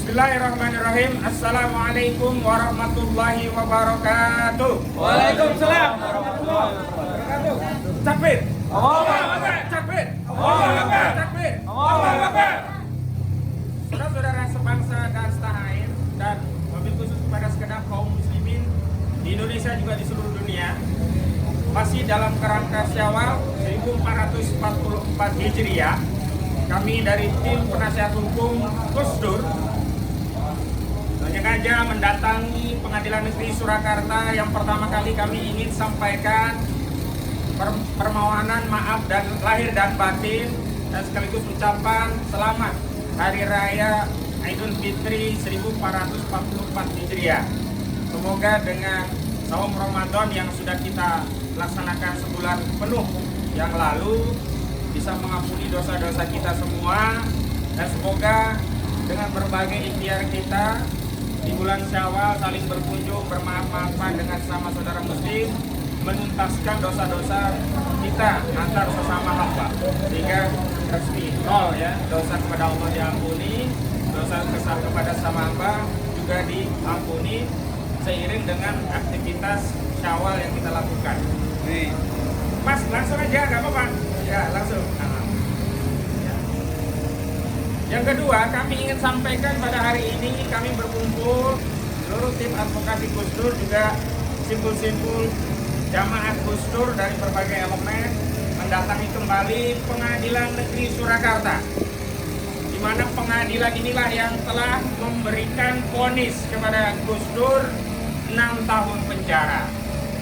Bismillahirrahmanirrahim. Assalamualaikum warahmatullahi wabarakatuh. Waalaikumsalam warahmatullahi wabarakatuh. Takbir. Allahu Akbar. Takbir. Allahu Akbar. Takbir. Allahu Akbar. Saudara-saudara sebangsa dan setanah air, dan wabil khusus kepada segenap kaum muslimin di Indonesia juga di seluruh dunia, masih dalam kerangka Syawal 1444 Hijriah, kami dari tim penasihat hukum Gusdur sengaja mendatangi Pengadilan Negeri Surakarta. Yang pertama kali kami ingin sampaikan permohonan maaf dan lahir dan batin, dan sekaligus ucapan selamat Hari Raya Idul Fitri 1444 Hijriah. Semoga dengan saum Ramadan yang sudah kita laksanakan sebulan penuh yang lalu bisa mengampuni dosa-dosa kita semua, dan semoga dengan berbagai ikhtiar kita di bulan Syawal saling berkunjung, bermaaf-maafan dengan sama saudara muslim, menuntaskan dosa-dosa kita antar sesama hamba, sehingga resmi nol ya, dosa kepada Allah diampuni, dosa besar kepada sama hamba juga diampuni seiring dengan aktivitas Syawal yang kita lakukan. Mas, langsung aja, nggak apa-apa. Ya, langsung. Yang kedua, kami ingin sampaikan pada hari ini kami berkumpul seluruh tim advokasi Gusdur, juga simpul-simpul jamaah Gusdur dari berbagai elemen mendatangi kembali Pengadilan Negeri Surakarta, di mana pengadilan inilah yang telah memberikan vonis kepada Gusdur 6 tahun penjara.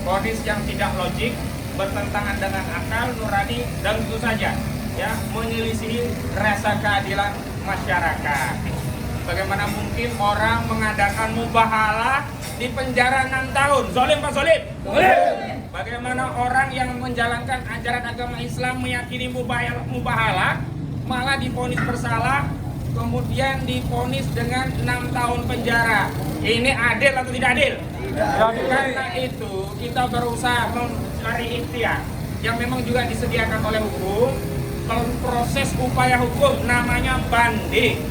Vonis yang tidak logik, bertentangan dengan akal nurani, dan tentu saja ya menyelisihi rasa keadilan masyarakat. Bagaimana mungkin orang mengadakan mubahalah di penjara 6 tahun? Zolim Pak Zolim? Zolim. Bagaimana orang yang menjalankan ajaran agama Islam meyakini mubahalah malah divonis bersalah, kemudian divonis dengan 6 tahun penjara? Ini adil atau tidak adil? Karena itu kita berusaha mencari ikhtiar yang memang juga disediakan oleh hukum. Kalau proses upaya hukum namanya banding.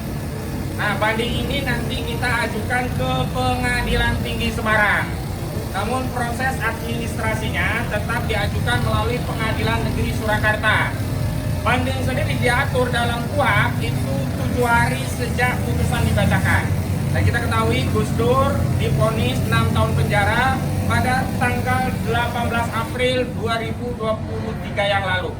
Nah, banding ini nanti kita ajukan ke Pengadilan Tinggi Semarang. Namun proses administrasinya tetap diajukan melalui Pengadilan Negeri Surakarta. Banding sendiri diatur dalam KUHP itu 7 hari sejak putusan dibacakan. Dan kita ketahui Gusdur divonis 6 tahun penjara pada tanggal 18 April 2023 yang lalu.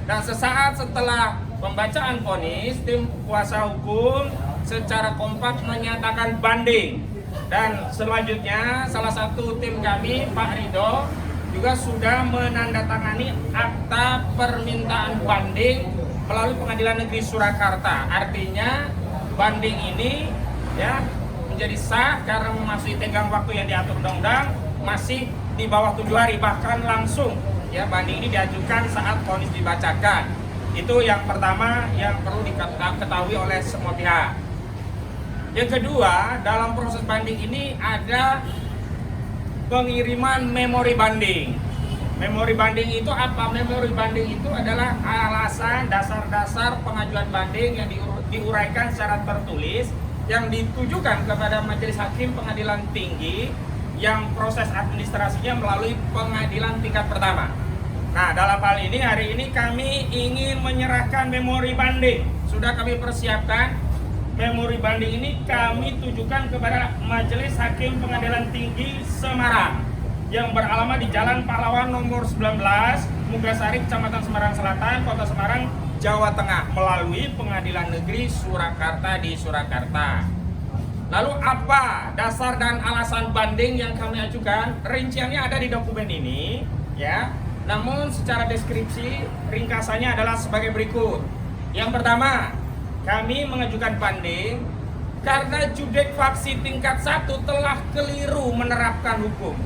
Dan sesaat setelah pembacaan vonis, tim kuasa hukum secara kompak menyatakan banding. Dan selanjutnya salah satu tim kami, Pak Ridho, juga sudah menandatangani akta permintaan banding melalui Pengadilan Negeri Surakarta. Artinya banding ini ya menjadi sah karena memasuki tenggang waktu yang diatur undang-undang, masih di bawah 7 hari, bahkan langsung ya banding ini diajukan saat vonis dibacakan. Itu yang pertama yang perlu diketahui oleh semua pihak. Yang kedua, dalam proses banding ini ada pengiriman memori banding. Memori banding itu apa? Memori banding itu adalah alasan dasar-dasar pengajuan banding yang diuraikan secara tertulis yang ditujukan kepada Majelis Hakim Pengadilan Tinggi yang proses administrasinya melalui pengadilan tingkat pertama. Nah, dalam hal ini hari ini kami ingin menyerahkan memori banding. Sudah kami persiapkan. Memori banding ini kami tujukan kepada Majelis Hakim Pengadilan Tinggi Semarang yang beralamat di Jalan Pahlawan nomor 19, Mugasari, Kecamatan Semarang Selatan, Kota Semarang, Jawa Tengah, melalui Pengadilan Negeri Surakarta di Surakarta. Lalu apa dasar dan alasan banding yang kami ajukan? Rinciannya ada di dokumen ini ya. Namun secara deskripsi ringkasannya adalah sebagai berikut. Yang pertama, kami mengajukan banding karena judek faksi tingkat 1 telah keliru menerapkan hukum.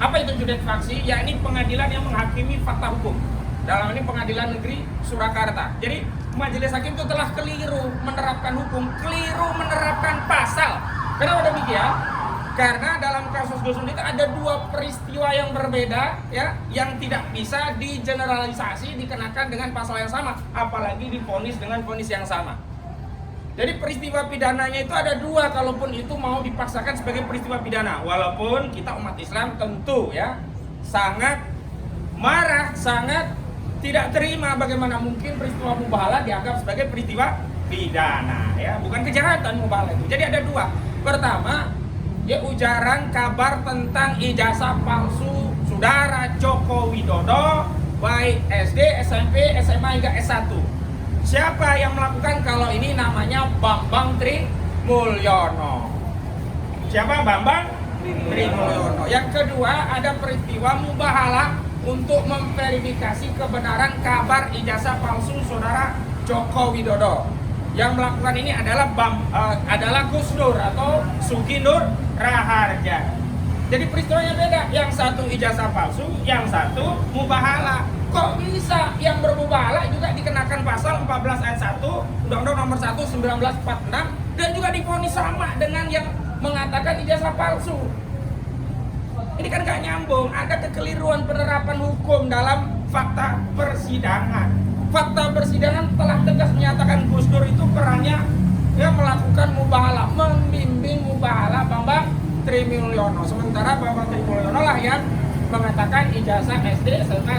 Apa itu judek faksi? Ya, ini pengadilan yang menghakimi fakta hukum. Dalam ini Pengadilan Negeri Surakarta. Jadi majelis hakim itu telah keliru menerapkan hukum, keliru menerapkan pasal. Kenapa demikian? Karena dalam kasus Gusdur itu ada 2 peristiwa yang berbeda ya, yang tidak bisa digeneralisasi dikenakan dengan pasal yang sama, apalagi divonis dengan vonis yang sama. Jadi peristiwa pidananya itu ada dua, kalaupun itu mau dipaksakan sebagai peristiwa pidana. Walaupun kita umat Islam tentu ya sangat marah, sangat tidak terima bagaimana mungkin peristiwa mubahalah dianggap sebagai peristiwa pidana ya, bukan kejahatan mubahalah itu. Jadi ada dua. Pertama, ya ujaran kabar tentang ijazah palsu saudara Joko Widodo baik SD, SMP, SMA hingga S1. Siapa yang melakukan? Kalau ini namanya Bambang Trimulyono. Siapa? Bambang Trimulyono. Yang kedua, ada peristiwa mubahalah untuk memverifikasi kebenaran kabar ijazah palsu saudara Joko Widodo. Yang melakukan ini adalah Gus Dur atau Sugi Nur Raharja. Jadi peristiwanya beda. Yang satu ijazah palsu, yang satu mubahalah. Kok bisa yang bermubahalah juga dikenakan pasal 14 ayat 1 Undang-Undang Nomor 1 1946 dan juga divonis sama dengan yang mengatakan ijazah palsu. Ini kan gak nyambung, ada kekeliruan penerapan hukum dalam fakta persidangan. Fakta persidangan telah tegas menyatakan Gus Dur itu perannya ya melakukan mubahalah, membimbing mubahalah Bambang Trimulyono. Sementara Bambang Trimulyono lah yang mengatakan ijazah SD, SMA,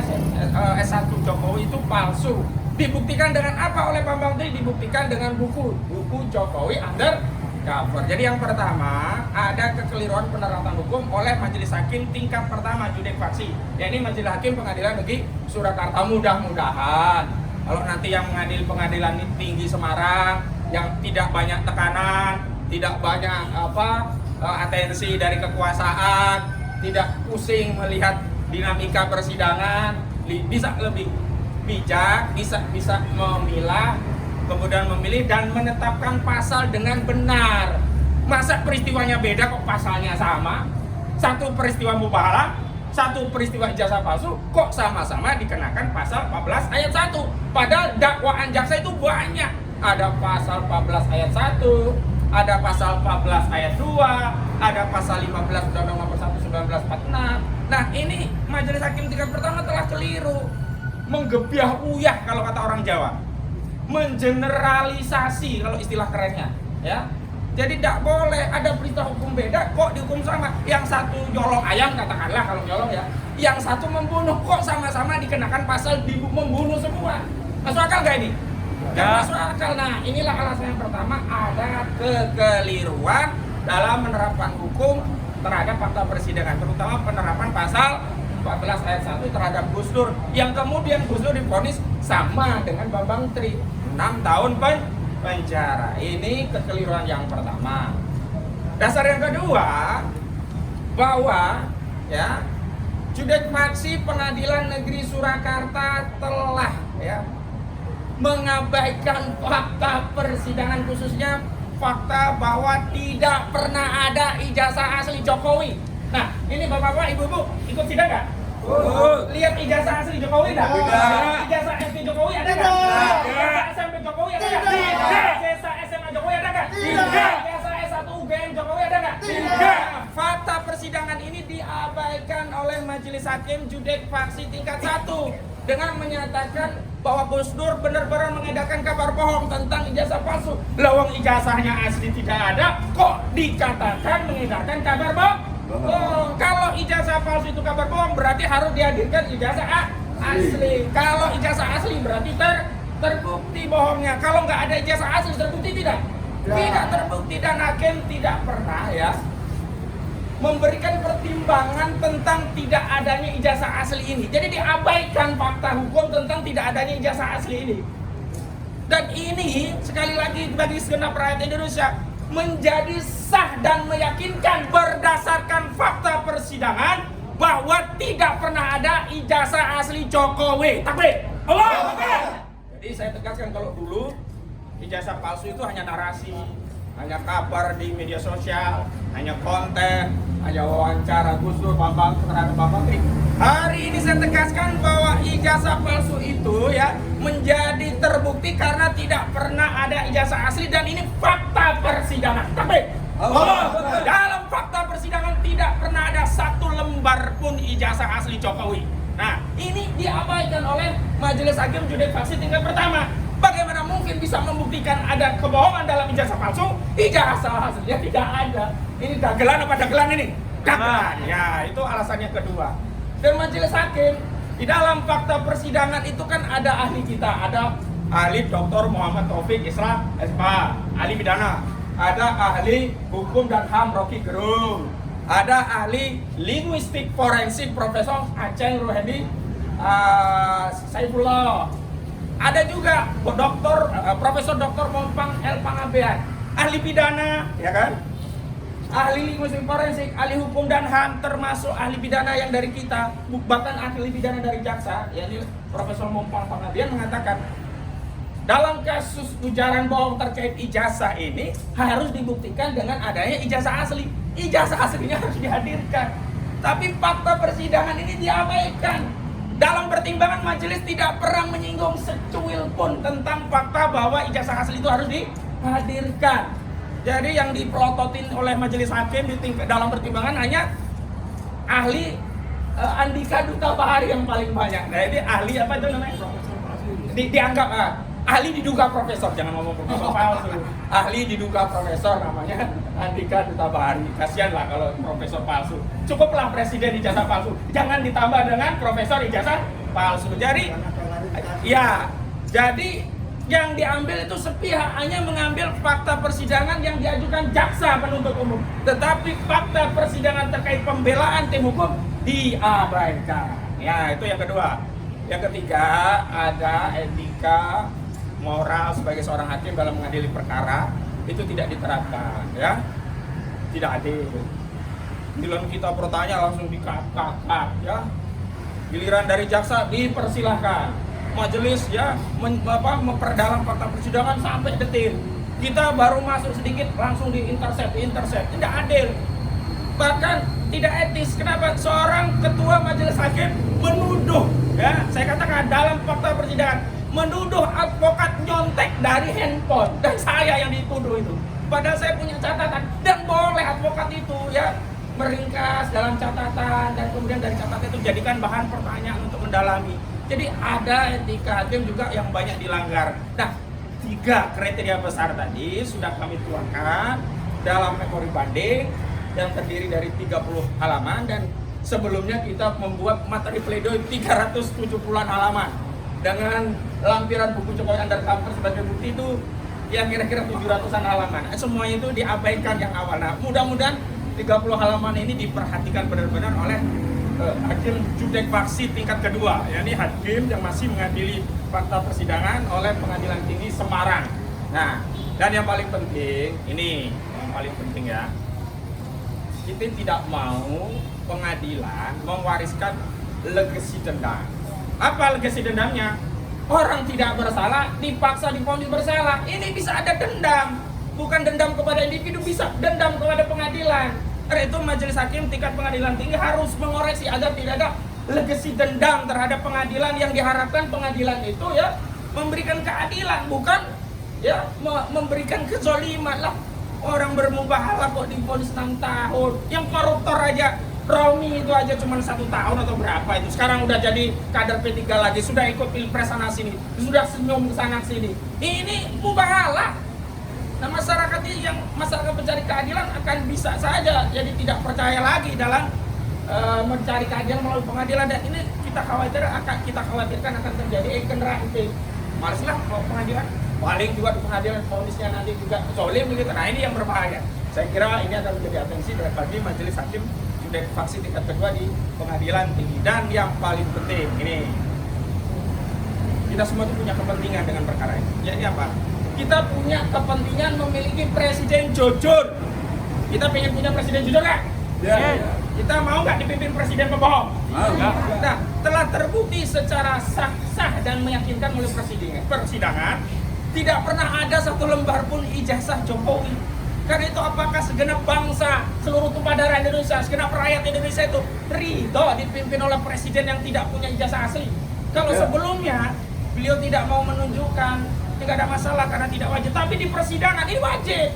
S1 Jokowi itu palsu. Dibuktikan dengan apa oleh Bambang Tri? Dibuktikan dengan buku Jokowi Undercover. Jadi yang pertama, ada kekeliruan penerapan hukum oleh Majelis Hakim tingkat pertama Judek Faksi. Ya, ini Majelis Hakim Pengadilan Negeri Surakarta. Mudah-mudahan kalau nanti yang mengadili pengadilan tinggi Semarang yang tidak banyak tekanan, tidak banyak atensi dari kekuasaan, tidak pusing melihat dinamika persidangan, bisa lebih bijak, bisa memilah, kemudian memilih dan menetapkan pasal dengan benar. Masa peristiwanya beda kok pasalnya sama? Satu peristiwa mubahalah, satu peristiwa ijazah palsu, kok sama-sama dikenakan pasal 14 ayat 1. Padahal dakwaan jaksa itu banyak. Ada pasal 14 ayat 1, ada pasal 14 ayat 2, ada pasal 15 Undang-Undang Nomor 1 1946. Nah, ini Majelis Hakim tingkat pertama telah keliru, menggebiah uyah kalau kata orang Jawa, mengeneralisasi kalau istilah kerennya, ya. Jadi tidak boleh ada peristiwa hukum beda kok dihukum sama. Yang satu nyolong ayam katakanlah kalau nyolong ya, yang satu membunuh kok sama-sama dikenakan pasal membunuh semua. Masuk akal nggak ini? Gak masuk akal. Nah, inilah alasan yang pertama, ada kekeliruan dalam menerapkan hukum terhadap fakta persidangan, terutama penerapan pasal 14 ayat 1 terhadap Gus Dur, yang kemudian Gus Dur divonis sama dengan Bambang Tri 6 tahun penjara. Ini kekeliruan yang pertama. Dasar yang kedua, bahwa ya Judek Faksi Pengadilan Negeri Surakarta telah ya mengabaikan fakta persidangan, khususnya fakta bahwa tidak pernah ada ijazah asli Jokowi. Nah, ini bapak-bapak, ibu-ibu ikut sidang nggak? Lihat ijazah asli Jokowi nggak? Ijazah SD Jokowi ada nggak? Ijazah SMP Jokowi ada nggak? Ijazah SMA Jokowi ada nggak? Ijazah S1 UGM Jokowi ada nggak? Fakta persidangan ini diabaikan oleh Majelis Hakim Judek Faksi tingkat 1 dengan menyatakan bahwa Gus Dur benar-benar mengedarkan kabar bohong tentang ijazah palsu. Lawang ijazahnya asli tidak ada, kok dikatakan mengedarkan kabar bohong? Kalau ijazah palsu itu kabar bohong, berarti harus dihadirkan ijazah asli. Kalau ijazah asli berarti terbukti bohongnya. Kalau nggak ada ijazah asli, terbukti tidak? Tidak terbukti, dan hakim tidak pernah ya memberikan pertimbangan tentang tidak adanya ijazah asli ini. Jadi diabaikan fakta hukum tentang tidak adanya ijazah asli ini. Dan ini sekali lagi bagi segenap rakyat Indonesia menjadi sah dan meyakinkan berdasarkan fakta persidangan bahwa tidak pernah ada ijazah asli Jokowi. Takbir. Allahu Akbar. Jadi saya tegaskan, kalau dulu ijazah palsu itu hanya narasi, hanya kabar di media sosial, hanya konten, hanya wawancara Gus Dur, Bambang terhadap Bambang Tri. Hari ini saya tegaskan bahwa ijazah palsu itu ya menjadi terbukti karena tidak pernah ada ijazah asli, dan ini fakta persidangan. Tapi dalam fakta persidangan tidak pernah ada satu lembar pun ijazah asli Jokowi. Nah, ini diabaikan oleh Majelis Hakim Judek Faksi tingkat pertama. Bagaimana mungkin mungkin bisa membuktikan ada kebohongan dalam ijazah palsu? Ijazah aslinya tidak ada. Ini dagelan apa dagelan ini? Dagelan. Ya, itu alasannya kedua. Dan majelis hakim di dalam fakta persidangan itu kan ada ahli kita, ada ahli Dr. Muhammad Taufik Isra SPA, ahli pidana. Ada ahli hukum dan HAM Rocky Gerung. Ada ahli linguistik forensik Profesor Aceng Ruhedi Saifullah. Ada juga Profesor Dr. Mompang El Pangabean, ahli pidana, ya kan? Ahli linguistik forensik, ahli hukum dan HAM, termasuk ahli pidana yang dari kita, bahkan ahli pidana dari jaksa, yakni Profesor Mompang Pangabean mengatakan dalam kasus ujaran bohong terkait ijazah ini harus dibuktikan dengan adanya ijazah asli. Ijazah aslinya harus dihadirkan. Tapi fakta persidangan ini diabaikan. Dalam pertimbangan majelis tidak pernah menyinggung secuil pun tentang fakta bahwa ijazah asli itu harus dihadirkan. Jadi yang dipelototin oleh majelis hakim dalam pertimbangan hanya ahli Andika Duta Bahari yang paling banyak. Nah ini ahli apa itu namanya? Dianggap ahli diduga profesor, jangan ngomong profesor palsu. Ahli diduga profesor namanya Andika Duta Bahari. Kasian lah kalau profesor palsu. Cukuplah presiden ijazah palsu. Jangan ditambah dengan profesor ijazah palsu. Jadi ya, jadi yang diambil itu sepihak, hanya mengambil fakta persidangan yang diajukan jaksa penuntut umum. Tetapi fakta persidangan terkait pembelaan tim hukum diabaikan. Ya, itu yang kedua. Yang ketiga, ada etika moral sebagai seorang hakim dalam mengadili perkara itu tidak diterapkan, ya. Tidak adil. Giliran kita bertanya langsung dikakak, ya. Giliran dari jaksa dipersilahkan. Majelis ya memperdalam fakta persidangan sampai detil. Kita baru masuk sedikit langsung diintercept, tidak adil. Bahkan tidak etis. Kenapa seorang ketua majelis hakim menuduh, ya, saya katakan dalam fakta persidangan, menuduh advokat nyontek dari handphone, dan saya yang dituduh itu. Padahal saya punya catatan, dan boleh advokat itu ya meringkas dalam catatan, dan kemudian dari catatan itu jadikan bahan pertanyaan untuk mendalami. Jadi ada etika hakim juga yang banyak dilanggar. Nah, 3 kriteria besar tadi sudah kami tuangkan dalam memori banding yang terdiri dari 30 halaman, dan sebelumnya kita membuat materi pledoi 370-an halaman dengan lampiran buku Jokowi Undercover sebagai bukti itu ya kira-kira 700-an halaman. Semuanya itu diabaikan yang awal. Nah, mudah-mudahan 30 halaman ini diperhatikan benar-benar oleh hakim judek faksi tingkat kedua, yakni hakim yang masih mengadili fakta persidangan oleh Pengadilan Tinggi Semarang. Nah, dan yang paling penting ini, yang paling penting ya, kita tidak mau pengadilan mewariskan legasi dendam. Apa legasi dendamnya? Orang tidak bersalah dipaksa divonis bersalah. Ini bisa ada dendam, bukan dendam kepada individu, bisa dendam kepada pengadilan. Karena itu majelis hakim tingkat pengadilan tinggi harus mengoreksi agar tidak ada legasi dendam terhadap pengadilan. Yang diharapkan pengadilan itu ya memberikan keadilan, bukan ya memberikan kezoliman lah. Orang bermubahalah kok divonis 6 tahun. Yang koruptor aja, Romi itu aja cuma 1 tahun atau berapa itu. Sekarang udah jadi kader P3 lagi, sudah ikut pilpres sana sini, sudah senyum sana sini. Ini mubahalah. Nah, masyarakat pencari keadilan akan bisa saja jadi tidak percaya lagi dalam mencari keadilan melalui pengadilan, dan ini kita khawatirkan akan terjadi generatif. Maleslah pengadilan, paling juga di pengadilan vonisnya nanti juga zolim begitu. Nah, ini yang berbahaya. Saya kira ini akan menjadi atensi bagi majelis hakim judek faksi tingkat kedua di Pengadilan Tinggi. Dan yang paling penting ini, kita semua itu punya kepentingan dengan perkara ini. Jadi apa? Kita punya kepentingan memiliki presiden jujur. Kita pengen punya presiden jujur nggak? Ya. Kita mau nggak dipimpin presiden pembohong? Nah, telah terbukti secara sah dan meyakinkan oleh persidangan, tidak pernah ada 1 lembar pun ijazah Jokowi. Karena itu apakah segenap bangsa, seluruh tumpah darah Indonesia, segenap rakyat Indonesia itu ridho dipimpin oleh presiden yang tidak punya ijazah asli? Kalau sebelumnya beliau tidak mau menunjukkan, tidak ada masalah karena tidak wajib, tapi di persidangan ini wajib.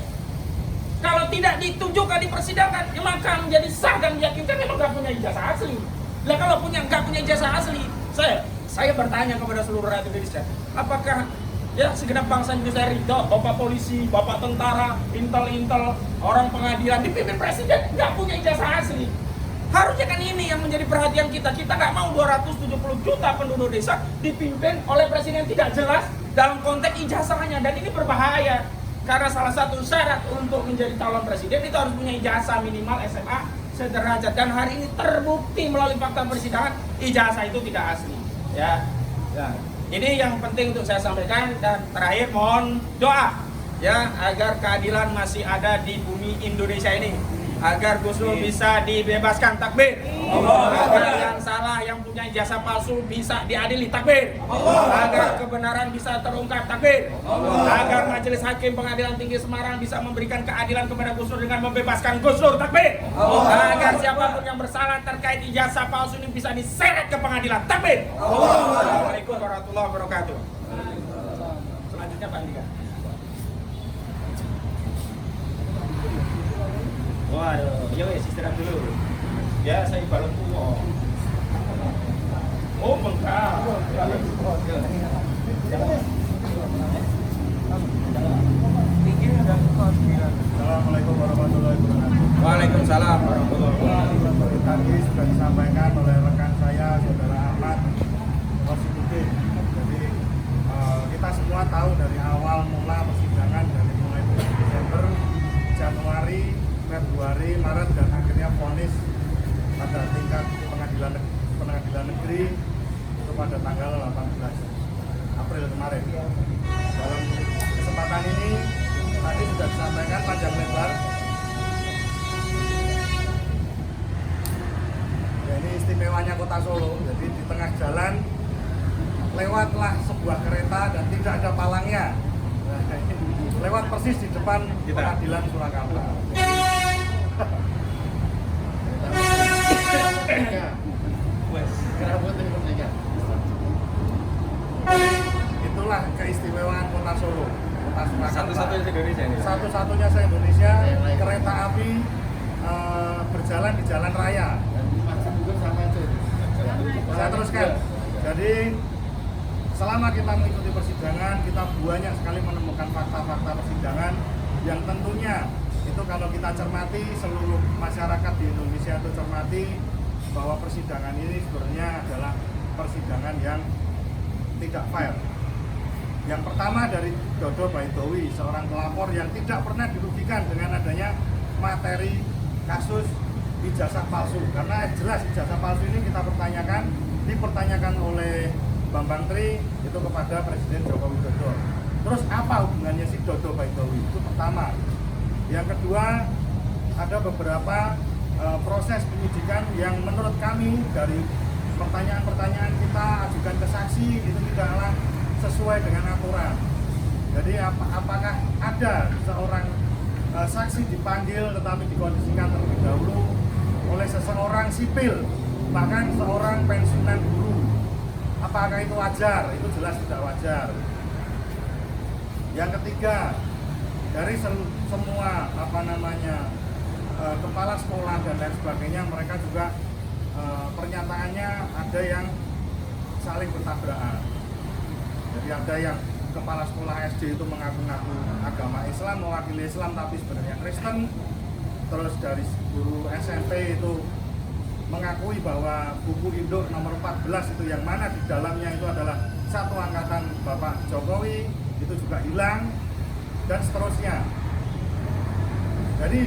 Kalau tidak ditunjukkan di persidangan, ya maka menjadi sah dan meyakinkan memang nggak punya ijazah asli. Nah, kalau nggak punya ijazah asli, saya bertanya kepada seluruh rakyat Indonesia, apakah Ya, segenap bangsa Indonesia ridho, bapak polisi, bapak tentara, intel, orang pengadilan dipimpin presiden nggak punya ijazah asli. Harusnya kan ini yang menjadi perhatian kita. Kita nggak mau 270 juta penduduk desa dipimpin oleh presiden tidak jelas dalam konteks ijazahnya, dan ini berbahaya. Karena salah satu syarat untuk menjadi calon presiden itu harus punya ijazah minimal SMA sederajat, dan hari ini terbukti melalui fakta persidangan ijazah itu tidak asli. Ya. Ini yang penting untuk saya sampaikan, dan terakhir mohon doa ya agar keadilan masih ada di bumi Indonesia ini, agar Gus Dur bisa dibebaskan, takbir. Agar yang salah, yang punya ijazah palsu bisa diadili, takbir. Agar kebenaran bisa terungkap, takbir. Agar Majelis Hakim Pengadilan Tinggi Semarang bisa memberikan keadilan kepada Gus Dur dengan membebaskan Gus Dur, takbir. Agar siapapun yang bersalah terkait ijazah palsu ini bisa diseret ke pengadilan, takbir. Assalamualaikum warahmatullahi wabarakatuh. Selanjutnya Pak Andika. Waduh, ya wes istirahat dulu. Ya, saya balon tua. Oh, bengkak. Assalamualaikum warahmatullahi wabarakatuh. Waalaikumsalam warahmatullahi wabarakatuh. Tadi sudah disampaikan oleh rekan saya, Saudara Ahmad Konstitutif. Jadi kita semua tahu dari awal mula persidangan dari mulai bulan Desember, Januari, Februari, Maret, dan akhirnya vonis pada tingkat pengadilan negeri itu pada tanggal 18 April kemarin. Dalam kesempatan ini tadi sudah disampaikan panjang lebar. Ya, ini istimewanya Kota Solo. Jadi di tengah jalan lewatlah sebuah kereta dan tidak ada palangnya. Nah, lewat persis di depan pengadilan Surakarta. Itulah keistimewaan Kota Solo, Kota Surakarta. Satu-satunya se-Indonesia ini. Satu-satunya se-Indonesia kereta api berjalan di jalan raya. Saya teruskan. Jadi selama kita mengikuti persidangan, kita banyak sekali menemukan fakta-fakta persidangan yang tentunya itu kalau kita cermati, seluruh masyarakat di Indonesia itu cermati bahwa persidangan ini sebenarnya adalah persidangan yang tidak fair. Yang pertama dari Dodo Baitowi, seorang pelapor yang tidak pernah dirugikan dengan adanya materi kasus ijazah palsu. Karena jelas ijazah palsu ini kita dipertanyakan oleh Bambang Tri itu kepada Presiden Joko Widodo. Terus apa hubungannya si Dodo Baitowi? Itu pertama. Yang kedua, ada beberapa proses penyidikan yang menurut kami dari pertanyaan-pertanyaan kita ajukan ke saksi itu tidaklah sesuai dengan aturan. Jadi apakah ada seorang saksi dipanggil tetapi dikondisikan terlebih dahulu oleh seseorang sipil, bahkan seorang pensiunan guru? Apakah itu wajar? Itu jelas tidak wajar. Yang ketiga, dari semua kepala sekolah dan lain sebagainya, mereka juga pernyataannya ada yang saling bertabrakan. Jadi ada yang kepala sekolah SD itu mengaku-ngaku agama Islam, mewakili Islam tapi sebenarnya Kristen. Terus dari guru SMP itu mengakui bahwa buku induk nomor 14 itu yang mana di dalamnya itu adalah satu angkatan Bapak Jokowi itu juga hilang, dan seterusnya. Jadi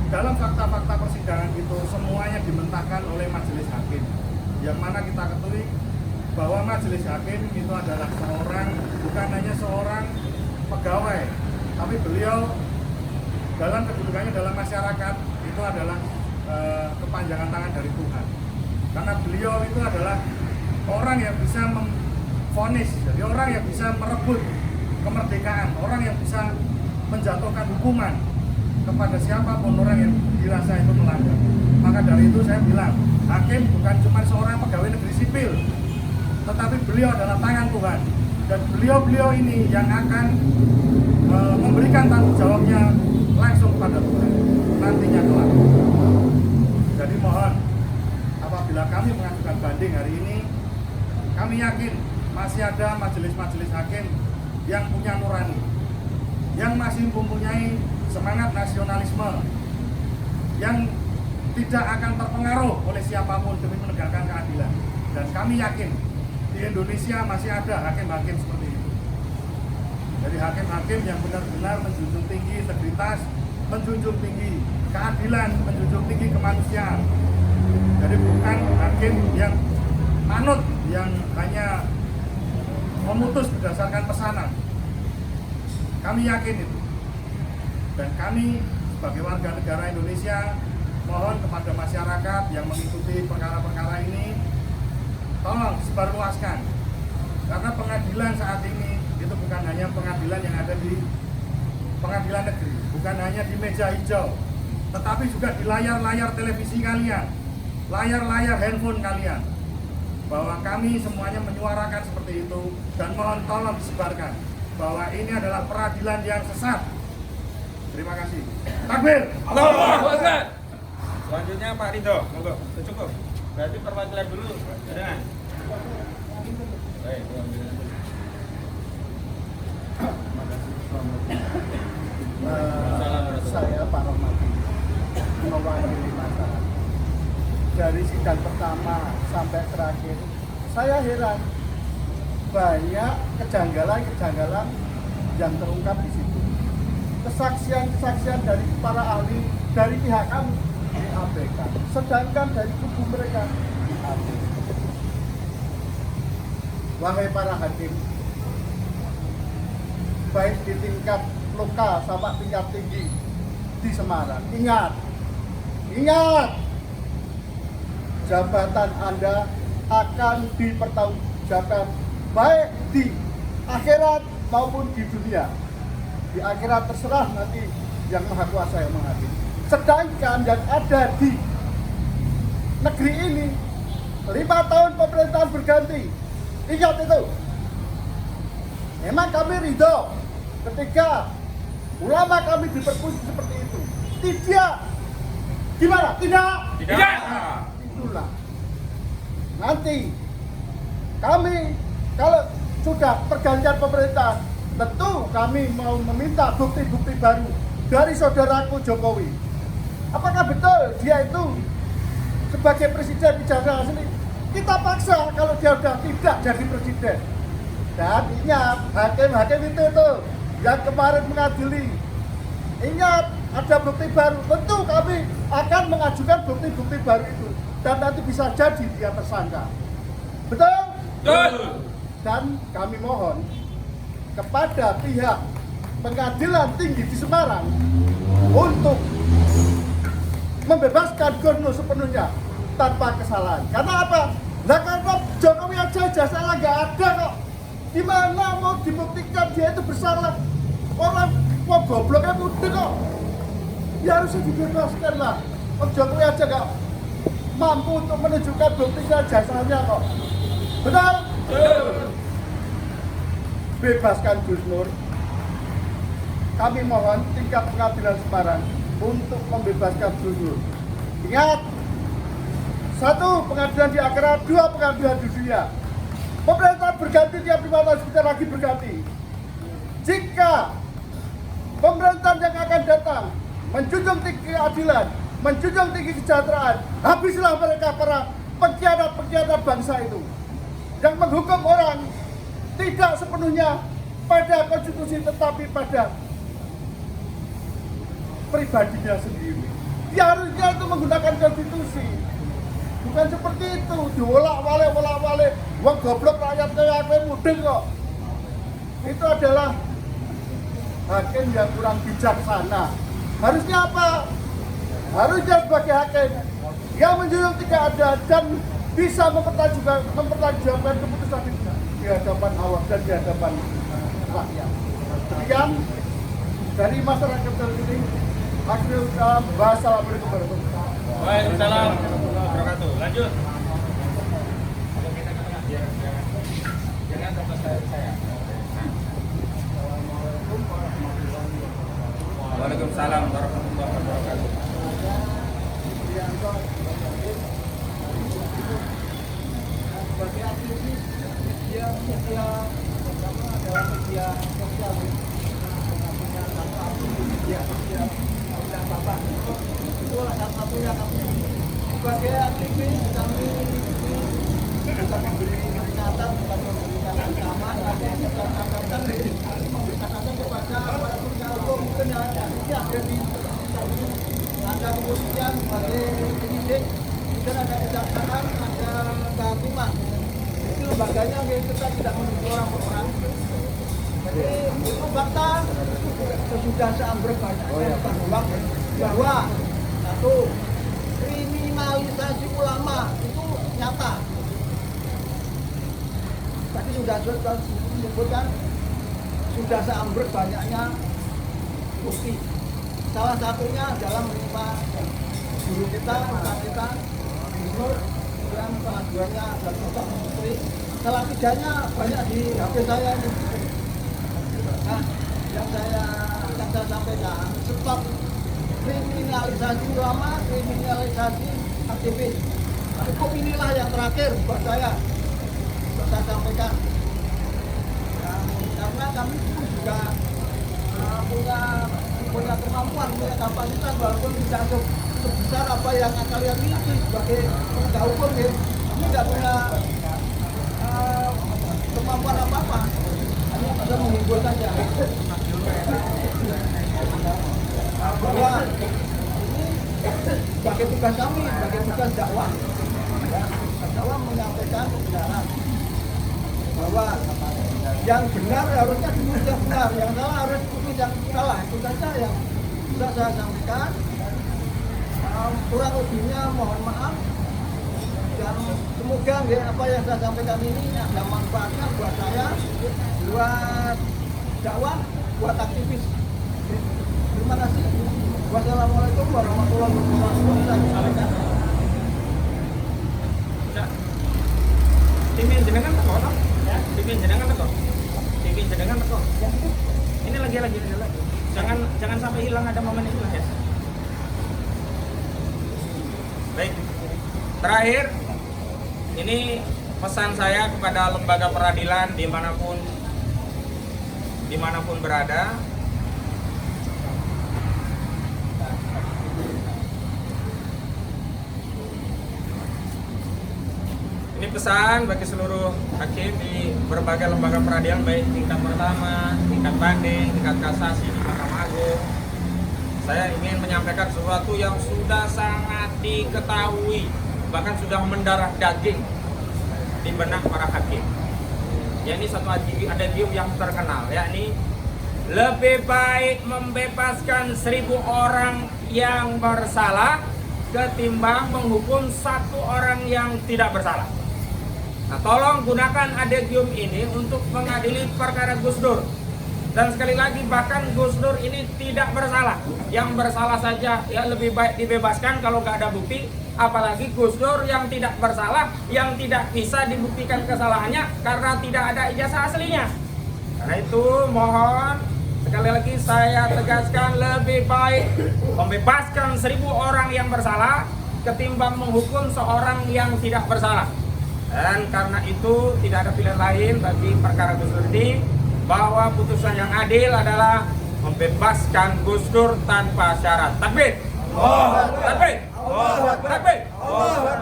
dalam fakta-fakta persidangan itu semuanya dimentahkan oleh majelis hakim, yang mana kita ketahui bahwa majelis hakim itu adalah bukan hanya seorang pegawai, tapi beliau dalam kedudukannya dalam masyarakat itu adalah kepanjangan tangan dari Tuhan. Karena beliau itu adalah orang yang bisa memvonis, jadi orang yang bisa merebut kemerdekaan, orang yang bisa menjatuhkan hukuman kepada siapapun orang yang dirasa itu melanggar. Maka dari itu saya bilang, hakim bukan cuma seorang pegawai negeri sipil, tetapi beliau adalah tangan Tuhan, dan beliau ini yang akan memberikan tanggung jawabnya langsung kepada Tuhan nantinya kelak. Jadi mohon, apabila kami mengajukan banding hari ini, kami yakin masih ada majelis-majelis hakim yang punya nurani, yang masih mempunyai semangat nasionalisme, yang tidak akan terpengaruh oleh siapapun demi menegakkan keadilan. Dan kami yakin di Indonesia masih ada hakim-hakim seperti itu. Jadi hakim-hakim yang benar-benar menjunjung tinggi integritas, menjunjung tinggi keadilan, menjunjung tinggi kemanusiaan. Jadi bukan hakim yang manut, yang hanya memutus berdasarkan pesanan. Kami yakin itu. Dan kami sebagai warga negara Indonesia mohon kepada masyarakat yang mengikuti perkara-perkara ini, tolong sebarluaskan. Karena pengadilan saat ini itu bukan hanya pengadilan yang ada di pengadilan negeri, bukan hanya di meja hijau, tetapi juga di layar-layar televisi kalian, layar-layar handphone kalian. Bahwa kami semuanya menyuarakan seperti itu, dan mohon tolong disebarkan bahwa ini adalah peradilan yang sesat. Terima kasih. Takbir. Allahu Akbar. Selanjutnya Pak Ridho, monggo. Cukup. Berarti perwakilan dulu. Dengan. Baik. Saya Pak Romati mewakili masyarakat. Dari sidang pertama sampai terakhir, saya heran banyak kejanggalan-kejanggalan yang terungkap di situ. Kesaksian-kesaksian dari para ahli dari pihak kami diabaikan, sedangkan dari kubu mereka diabaikan. Wahai para hakim, baik di tingkat lokal sampai tingkat tinggi di Semarang, ingat, jabatan Anda akan dipertanggungjawabkan baik di akhirat maupun di dunia. Di akhirat terserah nanti yang Maha Kuasa yang mengadili. Sedangkan yang ada di negeri ini 5 tahun pemerintahan berganti. Ingat itu. Memang kami ridho ketika ulama kami diperkusi seperti itu. Tidak. Gimana? Tidak. Tidak. Itulah. Nanti kami kalau sudah pergantian pemerintahan, tentu kami mau meminta bukti-bukti baru dari saudaraku Jokowi. Apakah betul dia itu sebagai presiden di Jakarta sini? Kita paksa kalau dia sudah tidak jadi presiden. Dan ingat, hakim-hakim itu yang kemarin mengadili. Ingat, ada bukti baru. Tentu kami akan mengajukan bukti-bukti baru itu. Dan nanti bisa jadi dia tersangka. Betul? Betul. Dan kami mohon kepada pihak pengadilan tinggi di Semarang untuk membebaskan Gubernur sepenuhnya tanpa kesalahan. Karena apa? Nah, karena Jokowi aja salah nggak ada kok. Gimana mau dibuktikan dia itu bersalah? Orang gobloknya muda kok. Ya harusnya dibebaskan lah. Jokowi aja nggak mampu untuk menunjukkan buktinya jasanya kok. Benar? Bebaskan Gus Nur. Kami mohon tingkat pengadilan Semarang untuk membebaskan Gus Nur. Ingat, 1 pengadilan di akhirat, 2 pengadilan di dunia. Pemerintah berganti tiap 5 tahun, sebentar lagi berganti. Jika pemerintahan yang akan datang menjunjung tinggi keadilan, menjunjung tinggi kesejahteraan, habislah mereka para pengkhianat-pengkhianat bangsa itu yang menghukum orang tidak sepenuhnya pada konstitusi tetapi pada pribadinya sendiri. Dia harusnya itu menggunakan konstitusi, bukan seperti itu diolak-walik. Wong goblok rakyat kayak aku mudeng kok. Itu adalah hakim yang kurang bijaksana. Harusnya apa? Harusnya sebagai hakim yang menjunjung tinggi keadilan dan bisa mempertanggungjawabkan keputusan di hadapan Allah dan di hadapan rakyat. Demikian dari masyarakat ini, akhirul kalam, wassalamualaikum warahmatullahi wabarakatuh. Waalaikumsalam warahmatullahi wabarakatuh. Lanjut. Jangan tempat saya. Waalaikumsalam warahmatullahi wabarakatuh. Sebagai aktivis, dia media pertama adalah media Itulah satu-satunya kami sebagai aktivis kami bukan memberi peringatan, bukan memberikan ancaman, tapi kita akan kepada para penegak hukum mungkin yang ada di ada kepolisian sebagai penyidik, kemudian ada kejaksaan, ada kehakiman. Itu lembaganya kita tidak menuduh orang per orang. Jadi itu fakta sesudah seambrek banyaknya bahwa satu, kriminalisasi ulama itu nyata. Tadi sudah disebutkan sudah seambrek banyaknya bukti. Salah satunya adalah menerima guru kita, ustaz kita, gubernur yang pengaduannya dan untuk menteri. Salah tidaknya banyak di HP saya ini. Nah, yang saya sampaikan, stop kriminalisasi ulama, kriminalisasi aktivis. Hukum inilah yang terakhir buat saya sampaikan. Karena kami juga punya kemampuan, punya kapasitas, walaupun tidak sebesar apa yang kalian miliki sebagai penegak hukum ya. Kami tidak punya kemampuan apa-apa, hanya bisa menghibur saja. Bahwa ini sebagai tugas kami, sebagai tugas dakwah, ya, dakwah menyampaikan kebenaran bahwa yang benar harusnya ditulis yang benar, yang salah harus ditulis yang salah. Itu saja yang bisa saya sampaikan. Kurang lebihnya mohon maaf, dan semoga apa yang saya sampaikan ini ada manfaatnya buat saya, buat dakwah, buat aktivis. Terima kasih. Wassalamualaikum warahmatullahi wabarakatuh. Tim yang jenengan teko, toh? Tim yang jenengan teko. Tim yang jenengan teko. Ini lagi. Jangan sampai hilang ada momen itu ya. Baik. Terakhir, ini pesan saya kepada lembaga peradilan dimanapun berada. Ini pesan bagi seluruh hakim di berbagai lembaga peradilan, baik tingkat pertama, tingkat banding, tingkat kasasi di Mahkamah Agung. Saya ingin menyampaikan sesuatu yang sudah sangat diketahui, bahkan sudah mendarah daging di benak para hakim. Ya, ini satu adigium yang terkenal, yakni lebih baik membebaskan 1000 orang yang bersalah ketimbang menghukum 1 orang yang tidak bersalah. Nah, tolong gunakan adigium ini untuk mengadili perkara Gus Dur. Dan sekali lagi, bahkan Gus Dur ini tidak bersalah. Yang bersalah saja ya lebih baik dibebaskan kalau nggak ada bukti. Apalagi Gus Dur yang tidak bersalah, yang tidak bisa dibuktikan kesalahannya karena tidak ada ijazah aslinya. Karena itu mohon sekali lagi saya tegaskan, lebih baik membebaskan 1000 orang yang bersalah ketimbang menghukum seorang yang tidak bersalah. Dan karena itu tidak ada pilihan lain bagi perkara Gus Dur ini, bahwa putusan yang adil adalah membebaskan Gus Dur tanpa syarat. Takbir! Takbir! Takbir!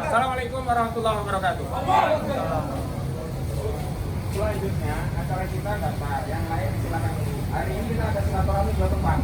Assalamualaikum warahmatullahi wabarakatuh. Selanjutnya acara kita dapat yang lain silakan. Hari ini kita ada silaturahmi 2 tempat.